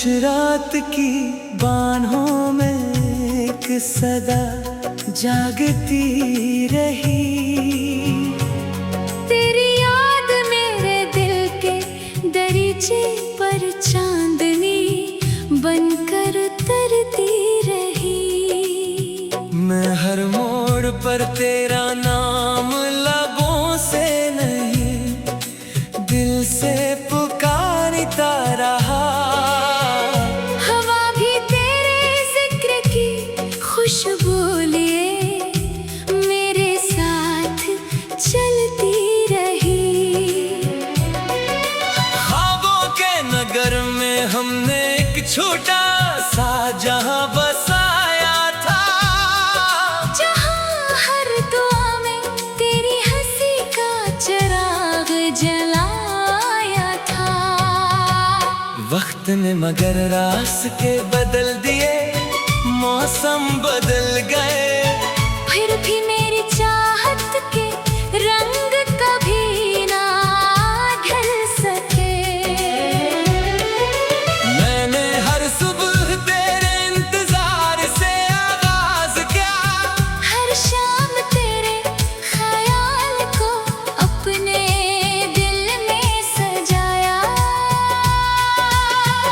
रात की बाहों में एक सदा जागती रही। तेरी याद मेरे दिल के दरीचे पर चांदनी बनकर तरती रही। मैं हर मोड़ पर तेरा नाम लबों से नहीं दिल से पुकारता रहा। हवा भी तेरे जिक्र की खुशबू लिए मेरे साथ चलती रही। ख्वाबों के नगर में हमने एक छोटा सा जहां बसाया था, जहां हर दुआ में तेरी हंसी का चिराग जलाया था। वक्त ने मगर रास्ते बदल दिए, मौसम बदल गए, फिर भी मेरी चाहत के रंग कभी ना ढल सके। मैंने हर सुबह तेरे इंतजार से आगाज किया, हर शाम तेरे ख्याल को अपने दिल में सजाया।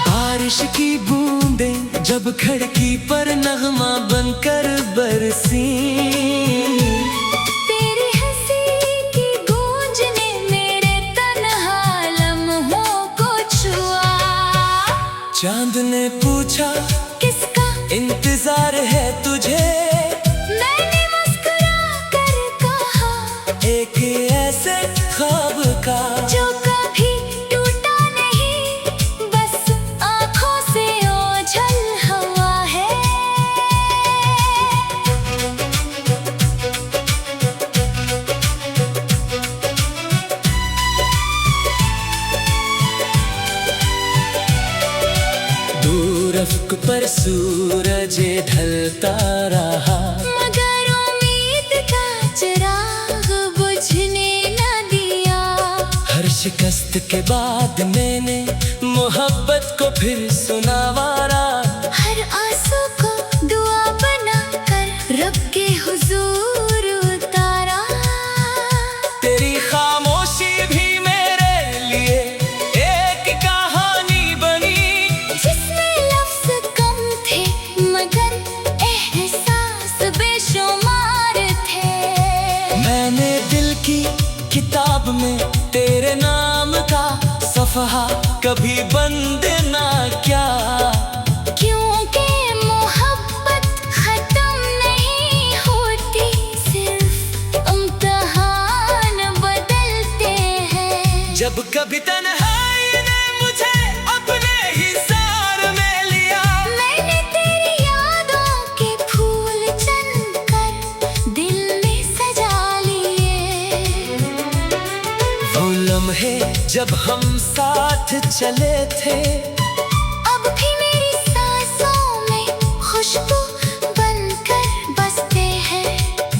बारिश की बूंदें जब खिड़की पर नगमा बनकर बरसी, तेरी हंसी की गूंज ने मेरे तन्हा लम्हों को छुआ। चांद ने पूछा किसका इंतजार है तुझे, मैंने मुस्कुरा कर कहा, एक ऐसे ख्वाब का जो कभी टूटा नहीं, बस आँखों से ओझल हवा है। दूर अफ्क पर सूरज ढलता रहा, मगर उम्मीद का चिराग बुझने न दिया। हर शिकस्त के बाद मैंने मोहब्बत को फिर सुनावारा। हर आंसू को दुआ बना कर रब के हुजूर उतारा। तेरी खामोशी भी मेरे लिए एक कहानी बनी, जिसमें लफ्ज कम थे मगर एहसास बेशुमार थे। मैंने दिल की किताब में तेरे नाम का सफ़हा कभी बंद ना किया। क्योंकि मोहब्बत खत्म नहीं होती, सिर्फ इम्तिहान बदलते हैं। जब कभी तन्हाई ने मुझे अपने ही सार में लिया, मैंने तेरी यादों के फूल चुनकर दिल में सजा लिए। वो लम्हे जब हम साथ चले थे, अब भी मेरी सांसों में खुशबू बनकर बसते हैं।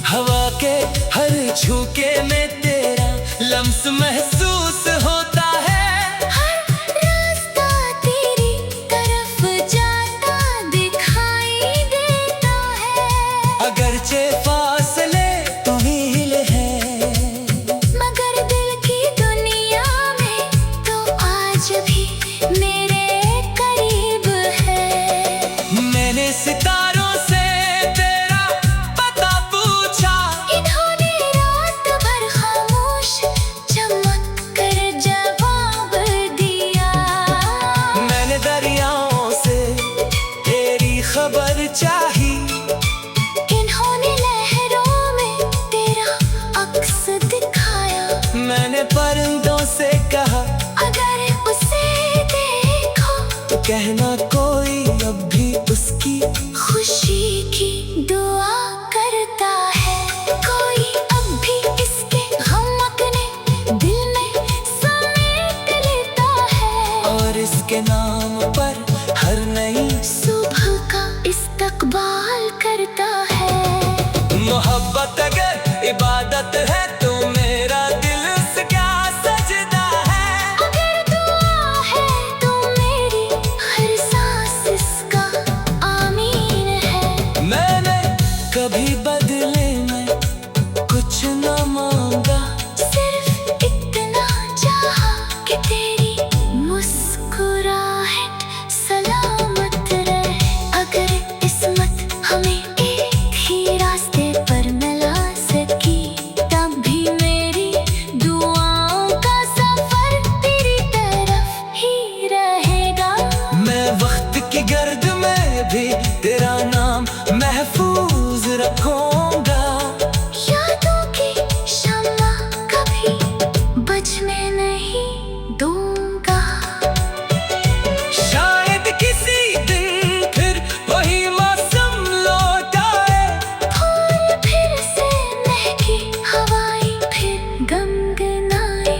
हवा के हर झोंके में तेरा लम्स महसूस होता है। हर रास्ता तेरी तरफ जाता दिखाई देता है। अगरचे फासले तुमील हैं, मगर दिल की दुनिया में तो आज भी मेरे करीब है। मैंने सितारों से तेरा पता पूछा, इन्होंने रात भर खामोश चमक कर जवाब दिया। मैंने दरियाओं से तेरी खबर चाही, इन्होंने लहरों में तेरा अक्स दिखाया। मैंने परिंदों से कहा अगर उसे देखो तो कहना कोई अब भी उसकी खुशी की दुआ करता है। कोई अब भी इसके गम अपने दिल में समेट लेता है। और इसके नाम पर हर नई सुबह का इस्तकबाल करता है। मोहब्बत अगर इबादत है तो मेरा दिल से क्या सजदा है। अगर दुआ है तो मेरी हर सांस में तेरा नाम महफूज रखूंगा। यादों की शम्मा कभी बुझने नहीं दूंगा। शायद किसी दिन फिर वही मौसम लौट आए, फूल फिर से महके, हवाएं फिर गनगनाए।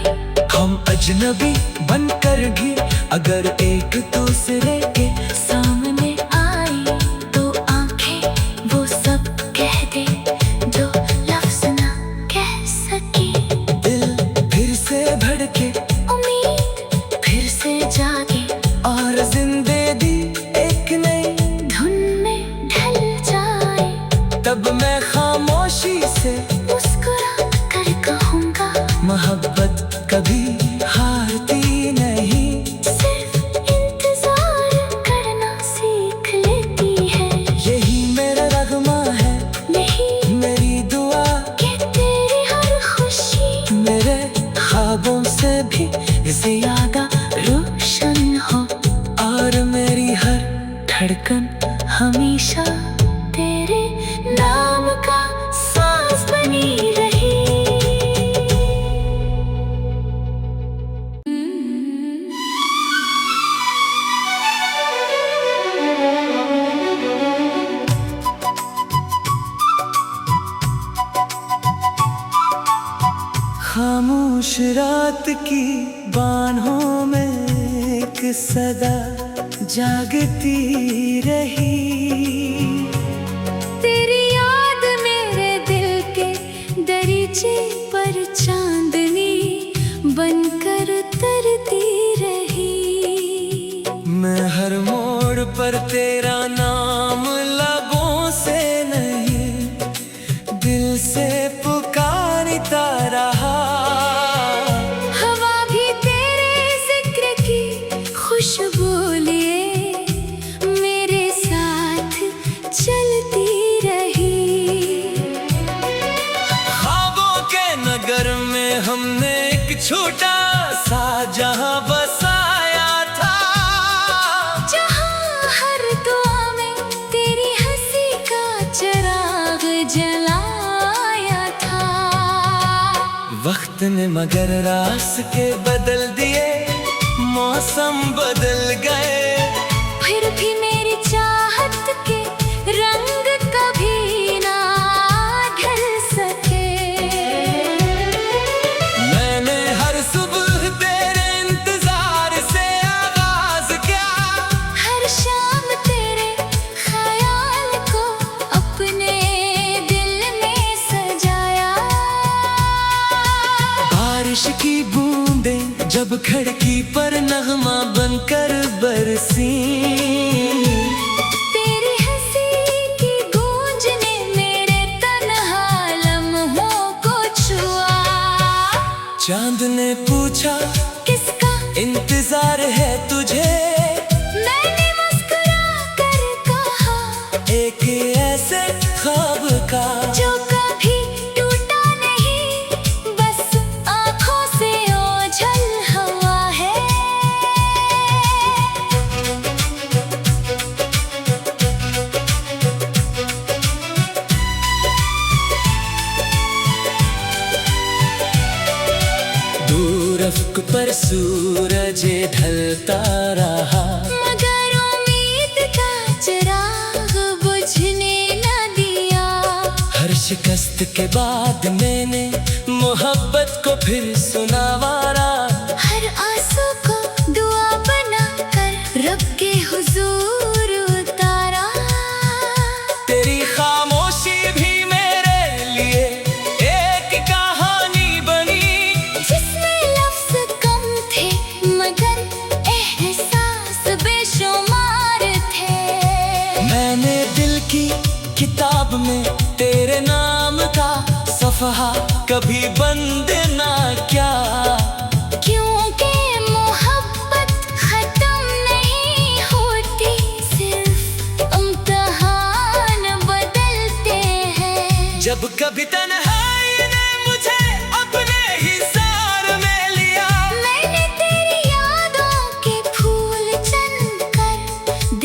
हम अजनबी बनकर भी अगर एक दूसरे के सामने आए तो आंखें वो सब कह दे जो लफ्ज ना कह सके। दिल फिर से धड़के, उम्मीद फिर से जागे, और जिंदगी एक नई धुन में ढल जाए। तब मैं खामोशी से मुस्कुरा कर कहूँगा, मोहब्बत कभी हारती नहीं। सिर्फ इंतजार करना सीख लेती है। यही मेरा रगमा है, नहीं मेरी दुआ कि तेरी हर खुशी मेरे ख्वाबों से भी ज्यादा रोशन हो, और मेरी हर धड़कन हमेशा तेरे नाम का सांस बनी रही। खामोश रात की बाहों में एक सदा जागती रही। तेरी याद मेरे दिल के दरीचे पर चांदनी बनकर तरती रही। मैं हर मोड़ पर तेरा नाम लबों से नहीं दिल से पुकारता रहा। हवा भी तेरे जिक्र की खुशबू लिए मेरे साथ चलती रही। ख्वाबों के नगर में हमने एक छोटा सा जहां बसाया था, जहाँ हर दुआ में तेरी हंसी का चिराग जलाया था। वक्त ने मगर रास्ते बदल दिए, मौसम बदल गए, फिर भी मेरी चाहत के रंग कभी ना ढल सके। मैंने हर सुबह तेरे इंतजार से आगाज किया, हर शाम तेरे ख्याल को अपने दिल में सजाया। बारिश की बूंदें जब खिड़की पर नगमा बनकर बरसी, तेरी हंसी की गूंज ने मेरे तन्हा लम्हों को छुआ। चांद ने पूछा किसका इंतजार है तुझे, मैंने मुस्कुरा कर कहा, एक ऐसे ख्वाब का जो कभी टूटा नहीं, बस आँखों से ओझल हुआ है। दूर अफ्क पर सूरज ढलता रहा, मगर उम्मीद का चिराग बुझने न दिया। हर शिकस्त के बाद मैंने मोहब्बत को फिर सुनावारा। हर आंसू को दुआ बना कर रब के हुजूर उतारा। तेरी खामोशी भी मेरे लिए एक कहानी बनी, जिसमें लफ्ज कम थे मगर एहसास बेशुमार थे। मैंने दिल की किताब में तेरे नाम का सफहा कभी बंद ना किया। क्योंकि मोहब्बत खत्म नहीं होती, सिर्फ इम्तिहान बदलते हैं। जब कभी तन्हाई ने मुझे अपने ही सार में लिया, मैंने तेरी यादों के फूल चुनकर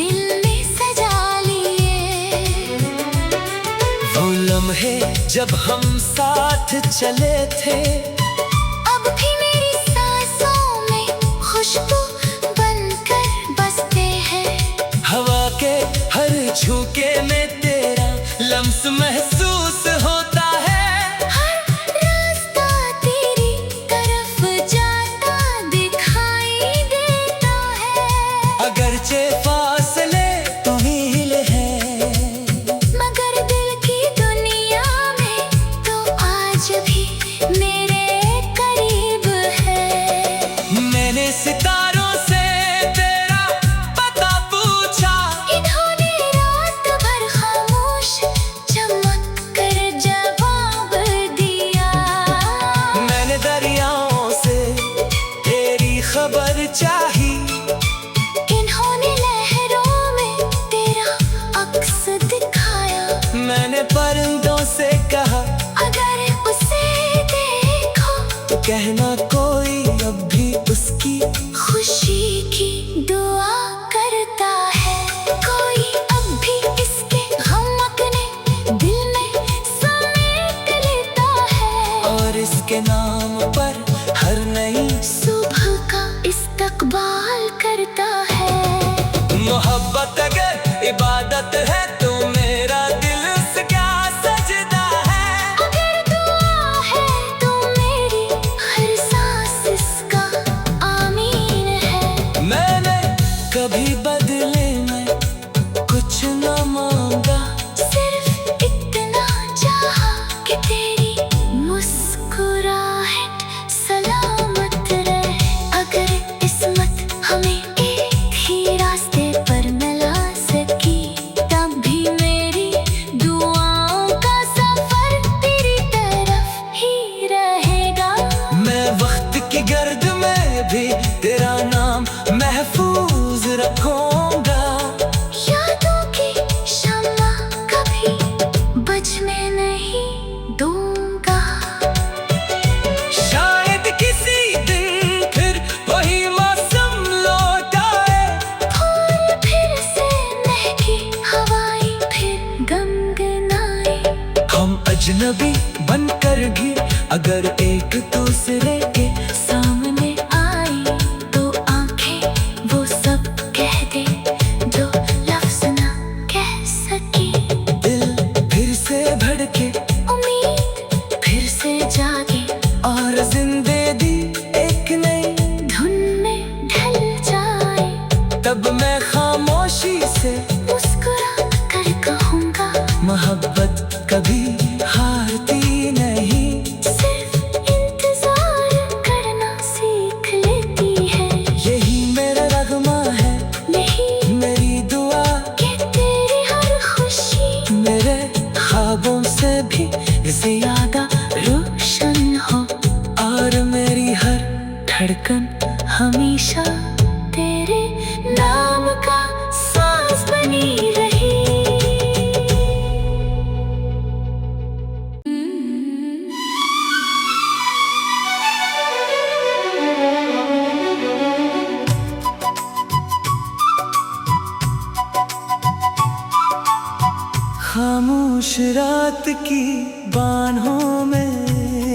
दिल में सजा लिए। लम्हे जब हम साथ चले थे, अब भी मेरी सांसों में खुशबू बनकर बसते हैं। हवा के हर झोंके में तेरा लम्स महसूस होता है। हर रास्ता तेरी तरफ जाता दिखाई देता है। अगरचे फासले तवील हैं, मगर दिल की दुनिया में तो आज भी मेरे करीब है। मैंने सितारों से तेरा पता पूछा, इन्होंने रात भर खामोश चमक कर जवाब दिया। मैंने दरियाओं से तेरी खबर चाही, इन्होंने लहरों में तेरा अक्स दिखाया। मैंने परिंदों से कहा, अगर उसे देखो तो कहना कोई अब भी उसकी खुशी की दुआ करता है। कोई अब भी इसके गम अपने दिल में समेट लेता है। और इसके नाम पर हर नई सुबह का इस्तकबाल करता है। मोहब्बत अगर इबादत है तो मेरा दिल से क्या सजदा है। अगर दुआ है तो मेरी हर सांस इसका आमीन है। मैंने कभी बदले में कुछ न मांगा, सिर्फ इतना चाहा कि तेरी मुस्कुराहट सलामत रहे। अगर किस्मत हमें एक ही रास्ते पर मिला सकी, तब भी मेरी दुआओं का सफर तेरी तरफ ही रहेगा। मैं वक्त की गर्द में भी तेरा नाम महफूज रखूंगा। यादों की शम्मा कभी बुझने नहीं दूंगा। शायद किसी दिन फिर वही मौसम लौट आए, फूल फिर से महके, हवाएं फिर गनगनाए। हम अजनबी बनकर भी अगर एक दूसरे के सामने आई तो आंखें वो सब कह दे जो लफ्ज ना कह सकी। दिल फिर से भड़के, उम्मीद फिर से जागे, और जिंदगी एक नई धुन में ढल जाए। तब मैं खामोशी से मुस्कुरा कर कहूँगा, मोहब्बत कभी हारती नहीं। सिर्फ इंतजार करना सीख लेती है। यही मेरा रगमा है, नहीं मेरी दुआ कि तेरी हर खुशी मेरे ख्वाबों से भी ज्यादा रोशन हो, और मेरी हर धड़कन हमेशा तेरे नाम का सांस बनी रही। खामोश रात की बाहों में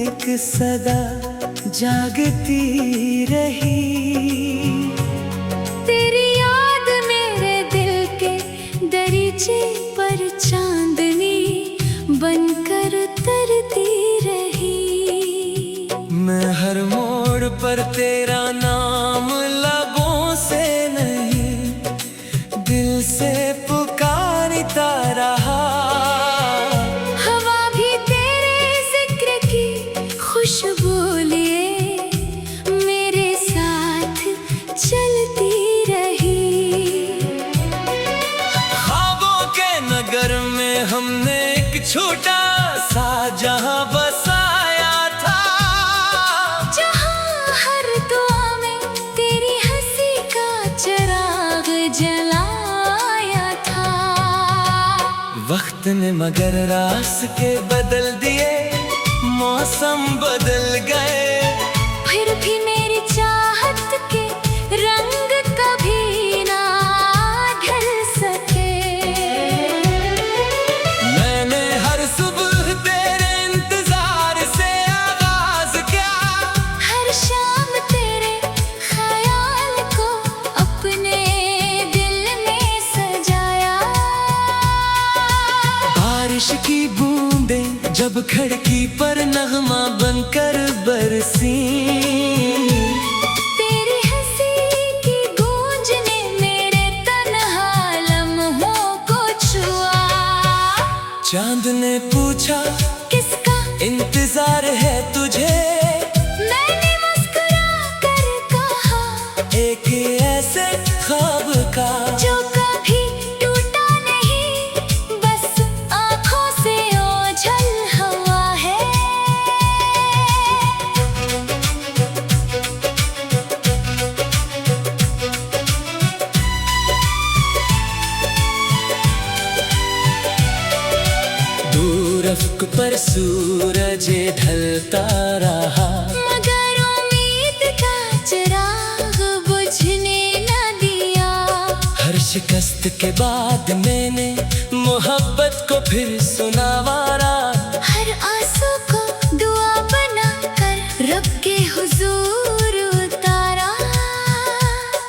एक सदा जागती रही। तेरी याद मेरे दिल के दरीचे पर चांदनी बनकर तरती रही। मैं हर मोड़ पर तेरा नाम लबों से नहीं, दिल से पुकारता रहा। हवा भी तेरे जिक्र की खुशबू लिए मेरे साथ चलती रही। ख्वाबों के नगर में हमने एक छोटा सा जहां बसाया था, जहाँ हर दुआ में तेरी हंसी का चिराग जलाया था। वक्त ने मगर रास्ते बदल दिए, मौसम बदल गए। फिर भी मेरी चाहत के रंग कभी ना ढल सके। मैंने हर सुबह बारिश की बूंदें जब खिड़की पर नगमा बनकर बरसी, तेरी हंसी की गूंज ने मेरे तन्हा लम्हों को छुआ। चांद ने पूछा किसका इंतजार है तुझे, मैंने मुस्कुरा कर कहा एक ऐसे ख्वाब का जो कभी टूटा नहीं, बस आँखों से ओझल हवा है। दूर अफ्क पर सूरज ढलता रहा, मगर उम्मीद का चिराग बुझने न दिया। हर शिकस्त के बाद मैंने मोहब्बत को फिर सुनावारा। हर आंसू को दुआ बना कर रब के हुजूर उतारा।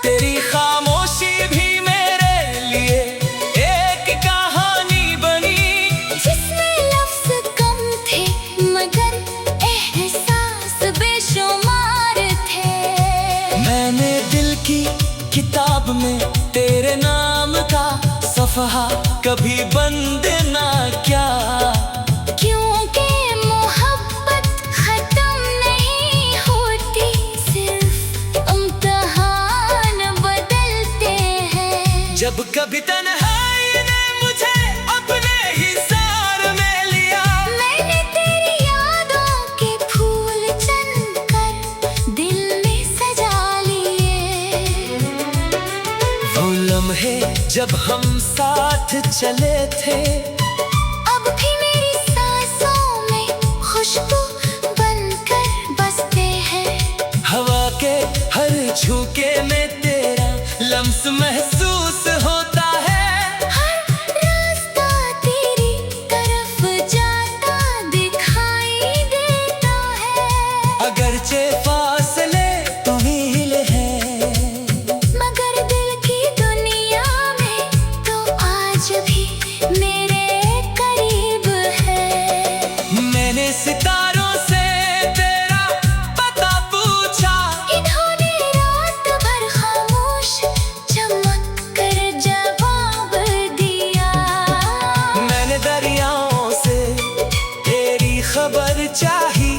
तेरी खामोशी भी मेरे लिए एक कहानी बनी, जिसमें लफ्ज कम थे मगर एहसास बेशुमार थे। मैंने दिल की किताब में तेरे नाम का सफ़हा कभी बंद ना किया, क्योंकि मोहब्बत खत्म नहीं होती, सिर्फ इम्तिहान बदलते हैं। जब कभी तन्हाई ने मुझे अपने ही सार में लिया, मैंने तेरी यादों के फूल चुनकर दिल में सजा लिए। वो लम्हे जब हम साथ चले थे, अब भी मेरी सांसों में खुशबू बनकर बसते हैं। हवा के हर झोंके में तेरा लम्स महसूस होता है। हर रास्ता तेरी तरफ जाता दिखाई देता है। अगरचे फासले तवील हैं, मगर दिल की दुनिया में तो आज भी मेरे करीब है। मैंने सितारों से तेरा पता पूछा, इन्होंने रात भर खामोश चमक कर जवाब दिया। मैंने दरियाओं से तेरी खबर चाही,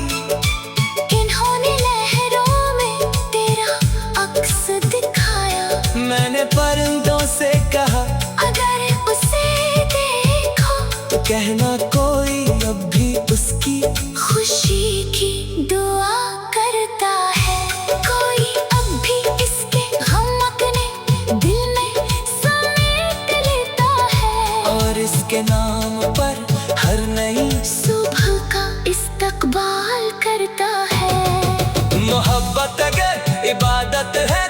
इन्होंने लहरों में तेरा अक्स दिखाया। मैंने परिंदों से कहा अगर उसे देखो तो कहना कोई अब भी उसकी खुशी की दुआ करता है। कोई अब भी इसके गम अपने दिल में समेट लेता है, और इसके नाम पर हर नई सुबह का इस्तकबाल करता है। मोहब्बत अगर इबादत है